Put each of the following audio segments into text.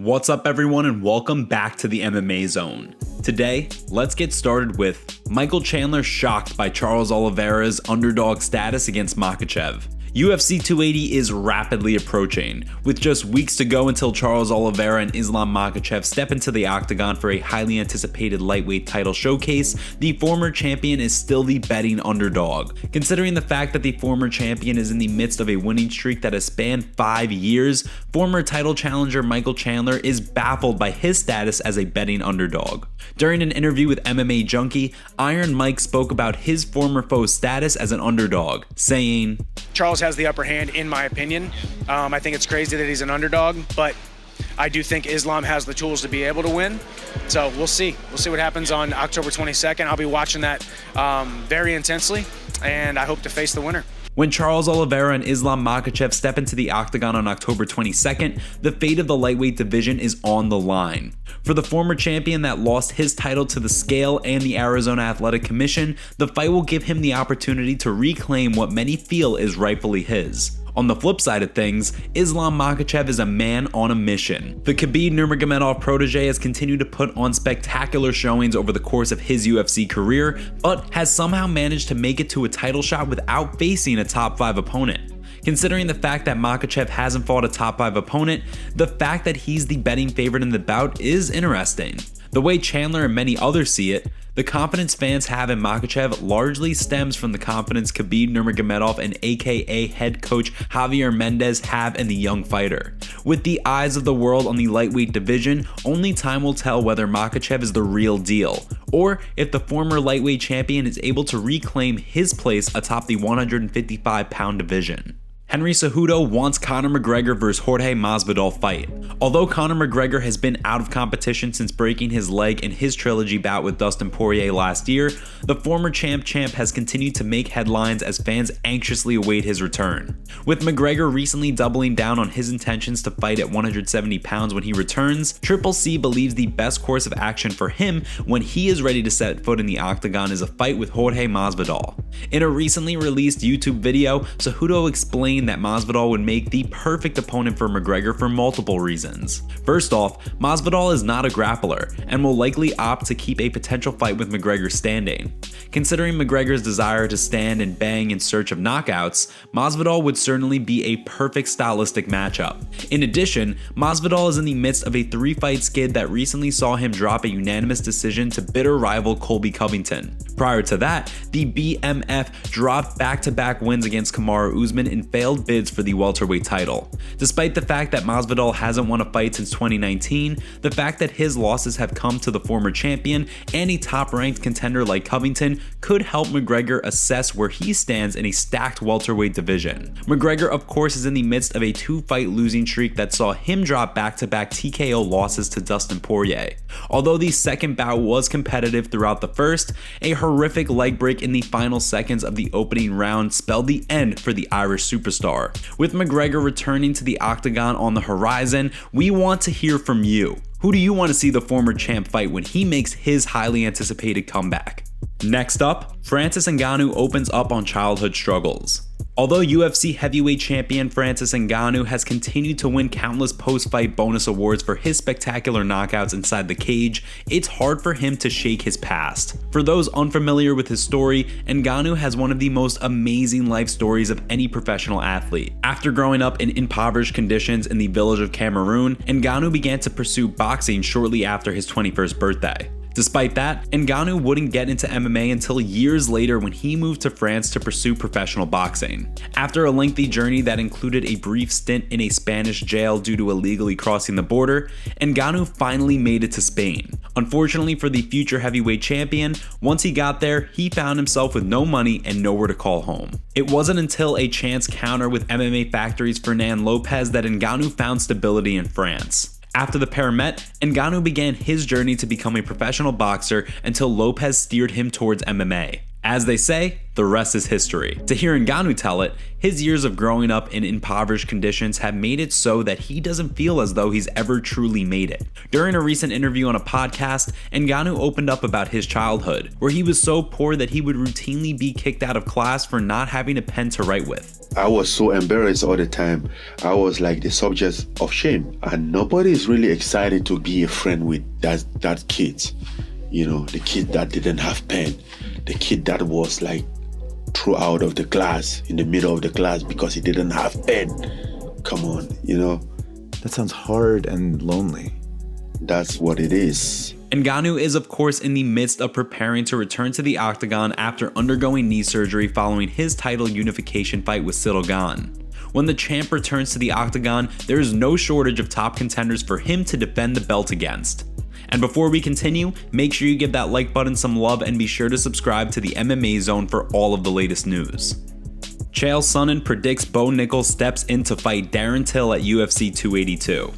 What's up everyone and welcome back to the MMA Zone. Today, let's get started with Michael Chandler shocked by Charles Oliveira's underdog status against Makhachev. UFC 280 is rapidly approaching, with just weeks to go until Charles Oliveira and Islam Makhachev step into the octagon for a highly anticipated lightweight title showcase. The former champion is still the betting underdog. Considering the fact that the former champion is in the midst of a winning streak that has spanned 5 years, former title challenger Michael Chandler is baffled by his status as a betting underdog. During an interview with MMA Junkie, Iron Mike spoke about his former foe's status as an underdog, saying, Charles has the upper hand in my opinion. I think it's crazy that he's an underdog, but I do think Islam has the tools to be able to win. So we'll see. We'll see what happens on October 22nd. I'll be watching that very intensely, and I hope to face the winner. When Charles Oliveira and Islam Makhachev step into the octagon on October 22nd, the fate of the lightweight division is on the line. For the former champion that lost his title to the scale and the Arizona Athletic Commission, the fight will give him the opportunity to reclaim what many feel is rightfully his. On the flip side of things, Islam Makhachev is a man on a mission. The Khabib Nurmagomedov protege has continued to put on spectacular showings over the course of his UFC career, but has somehow managed to make it to a title shot without facing a top 5 opponent. Considering the fact that Makhachev hasn't fought a top 5 opponent, the fact that he's the betting favorite in the bout is interesting. The way Chandler and many others see it, the confidence fans have in Makhachev largely stems from the confidence Khabib Nurmagomedov and aka head coach Javier Mendez have in the young fighter. With the eyes of the world on the lightweight division, only time will tell whether Makhachev is the real deal, or if the former lightweight champion is able to reclaim his place atop the 155-pound division. Henry Cejudo wants Conor McGregor vs Jorge Masvidal fight. Although Conor McGregor has been out of competition since breaking his leg in his trilogy bout with Dustin Poirier last year, the former champ has continued to make headlines as fans anxiously await his return. With McGregor recently doubling down on his intentions to fight at 170 pounds when he returns, Triple C believes the best course of action for him when he is ready to set foot in the octagon is a fight with Jorge Masvidal. In a recently released YouTube video, Cejudo explained that Masvidal would make the perfect opponent for McGregor for multiple reasons. First off, Masvidal is not a grappler and will likely opt to keep a potential fight with McGregor standing. Considering McGregor's desire to stand and bang in search of knockouts, Masvidal would certainly be a perfect stylistic matchup. In addition, Masvidal is in the midst of a 3-fight skid that recently saw him drop a unanimous decision to bitter rival Colby Covington. Prior to that, the BMF dropped back-to-back wins against Kamaru Usman in failed bids for the welterweight title. Despite the fact that Masvidal hasn't won a fight since 2019, the fact that his losses have come to the former champion and a top-ranked contender like Covington could help McGregor assess where he stands in a stacked welterweight division. McGregor, of course, is in the midst of a 2-fight losing streak that saw him drop back-to-back TKO losses to Dustin Poirier. Although the second bout was competitive throughout the first, a horrific leg break in the final seconds of the opening round spelled the end for the Irish superstar. With McGregor returning to the octagon on the horizon, we want to hear from you. Who do you want to see the former champ fight when he makes his highly anticipated comeback? Next up, Francis Ngannou opens up on childhood struggles. Although UFC heavyweight champion Francis Ngannou has continued to win countless post-fight bonus awards for his spectacular knockouts inside the cage, it's hard for him to shake his past. For those unfamiliar with his story, Ngannou has one of the most amazing life stories of any professional athlete. After growing up in impoverished conditions in the village of Cameroon, Ngannou began to pursue boxing shortly after his 21st birthday. Despite that, Ngannou wouldn't get into MMA until years later when he moved to France to pursue professional boxing. After a lengthy journey that included a brief stint in a Spanish jail due to illegally crossing the border, Ngannou finally made it to Spain. Unfortunately for the future heavyweight champion, once he got there, he found himself with no money and nowhere to call home. It wasn't until a chance counter with MMA Factory's Fernand Lopez that Ngannou found stability in France. After the pair met, Ngannou began his journey to become a professional boxer until Lopez steered him towards MMA. As they say, the rest is history. To hear Ngannou tell it, his years of growing up in impoverished conditions have made it so that he doesn't feel as though he's ever truly made it. During a recent interview on a podcast, Ngannou opened up about his childhood, where he was so poor that he would routinely be kicked out of class for not having a pen to write with. I was so embarrassed all the time. I was like the subject of shame, and nobody is really excited to be a friend with that kid. You know, the kid that didn't have pen, the kid that was like thrown out of the class, in the middle of the class because he didn't have pen. Come on, you know. That sounds hard and lonely. That's what it is. Ngannou is of course in the midst of preparing to return to the octagon after undergoing knee surgery following his title unification fight with Ciryl Gane. When the champ returns to the octagon, there is no shortage of top contenders for him to defend the belt against. And before we continue, make sure you give that like button some love and be sure to subscribe to the MMA Zone for all of the latest news. Chael Sonnen predicts Bo Nickal steps in to fight Darren Till at UFC 282.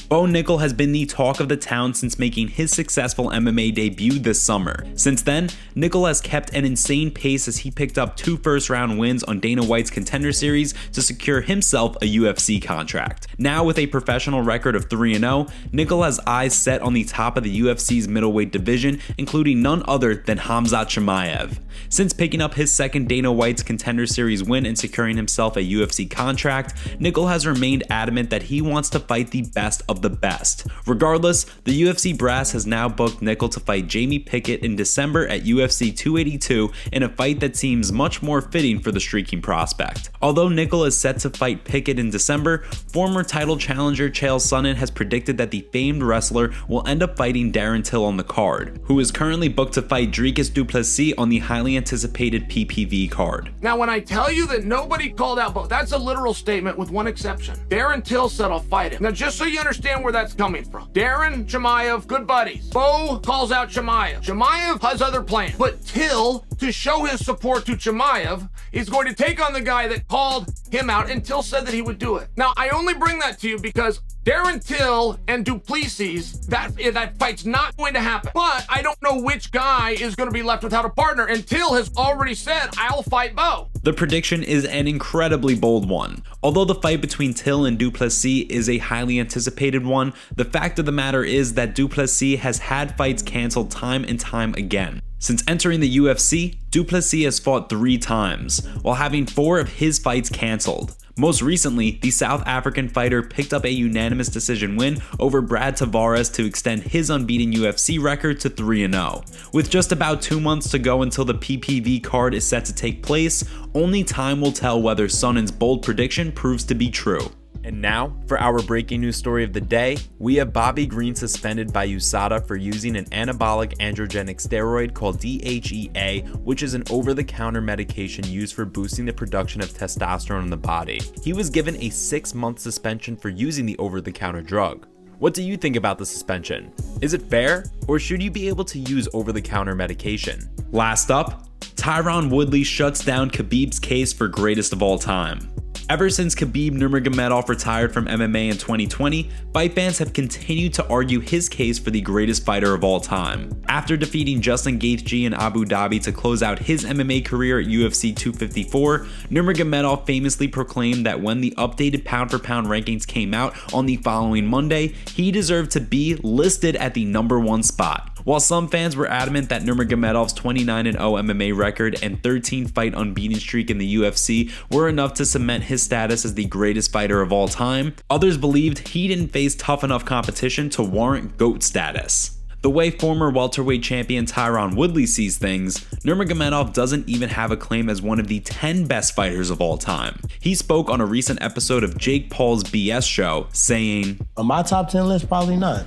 Bo Nickal has been the talk of the town since making his successful MMA debut this summer. Since then, Nickal has kept an insane pace as he picked up 2 first-round wins on Dana White's Contender Series to secure himself a UFC contract. Now with a professional record of 3-0, Nickal has eyes set on the top of the UFC's middleweight division, including none other than Khamzat Chimaev. Since picking up his second Dana White's Contender Series win and securing himself a UFC contract, Nickal has remained adamant that he wants to fight the best of the best. Regardless, the UFC brass has now booked Nickal to fight Jamie Pickett in December at UFC 282 in a fight that seems much more fitting for the streaking prospect. Although Nickal is set to fight Pickett in December, former title challenger Chael Sonnen has predicted that the famed wrestler will end up fighting Darren Till on the card, who is currently booked to fight Dricus du Plessis on the highly anticipated PPV card. Now, when I tell you that nobody called out Bo, that's a literal statement with one exception. Darren Till said I'll fight him. Now, just so you understand where that's coming from. Darren, Chimaev, good buddies. Bo calls out Chimaev. Chimaev has other plans, but Till, to show his support to Chimaev, is going to take on the guy that called him out, and Till said that he would do it. Now, I only bring that to you because Darren Till and du Plessis, that fight's not going to happen. But I don't know which guy is going to be left without a partner, and Till has already said, I'll fight Bo. The prediction is an incredibly bold one. Although the fight between Till and du Plessis is a highly anticipated one, the fact of the matter is that du Plessis has had fights canceled time and time again. Since entering the UFC, du Plessis has fought 3 times, while having 4 of his fights canceled. Most recently, the South African fighter picked up a unanimous decision win over Brad Tavares to extend his unbeaten UFC record to 3-0. With just about 2 months to go until the PPV card is set to take place, only time will tell whether Sonnen's bold prediction proves to be true. And now, for our breaking news story of the day, we have Bobby Green suspended by USADA for using an anabolic androgenic steroid called DHEA, which is an over-the-counter medication used for boosting the production of testosterone in the body. He was given a 6-month suspension for using the over-the-counter drug. What do you think about the suspension? Is it fair, or should you be able to use over-the-counter medication? Last up, Tyron Woodley shuts down Khabib's case for greatest of all time. Ever since Khabib Nurmagomedov retired from MMA in 2020, fight fans have continued to argue his case for the greatest fighter of all time. After defeating Justin Gaethje in Abu Dhabi to close out his MMA career at UFC 254, Nurmagomedov famously proclaimed that when the updated pound-for-pound rankings came out on the following Monday, he deserved to be listed at the #1 spot. While some fans were adamant that Nurmagomedov's 29-0 MMA record and 13-fight unbeaten streak in the UFC were enough to cement his status as the greatest fighter of all time, others believed he didn't face tough enough competition to warrant GOAT status. The way former welterweight champion Tyron Woodley sees things, Nurmagomedov doesn't even have a claim as one of the 10 best fighters of all time. He spoke on a recent episode of Jake Paul's BS show, saying, On my top 10 list, probably not.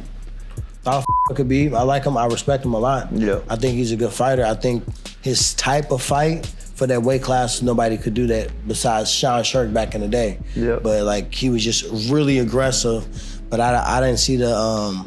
I'll Khabib. I like him. I respect him a lot. Yeah. I think he's a good fighter. I think his type of fight for that weight class, nobody could do that besides Sean Sherk back in the day. Yeah. But like he was just really aggressive. But I didn't see the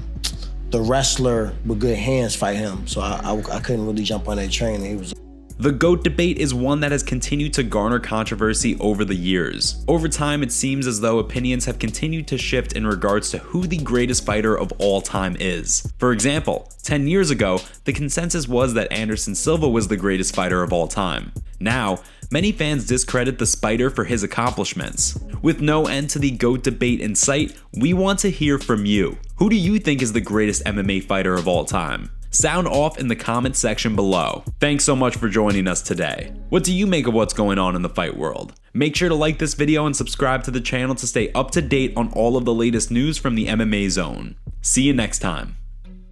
wrestler with good hands fight him. So I couldn't really jump on that train. He was. The GOAT debate is one that has continued to garner controversy over the years. Over time, it seems as though opinions have continued to shift in regards to who the greatest fighter of all time is. For example, 10 years ago, the consensus was that Anderson Silva was the greatest fighter of all time. Now, many fans discredit the Spider for his accomplishments. With no end to the GOAT debate in sight, we want to hear from you. Who do you think is the greatest MMA fighter of all time? Sound off in the comment section below. Thanks so much for joining us today. What do you make of what's going on in the fight world? Make sure to like this video and subscribe to the channel to stay up to date on all of the latest news from the MMA zone. See you next time.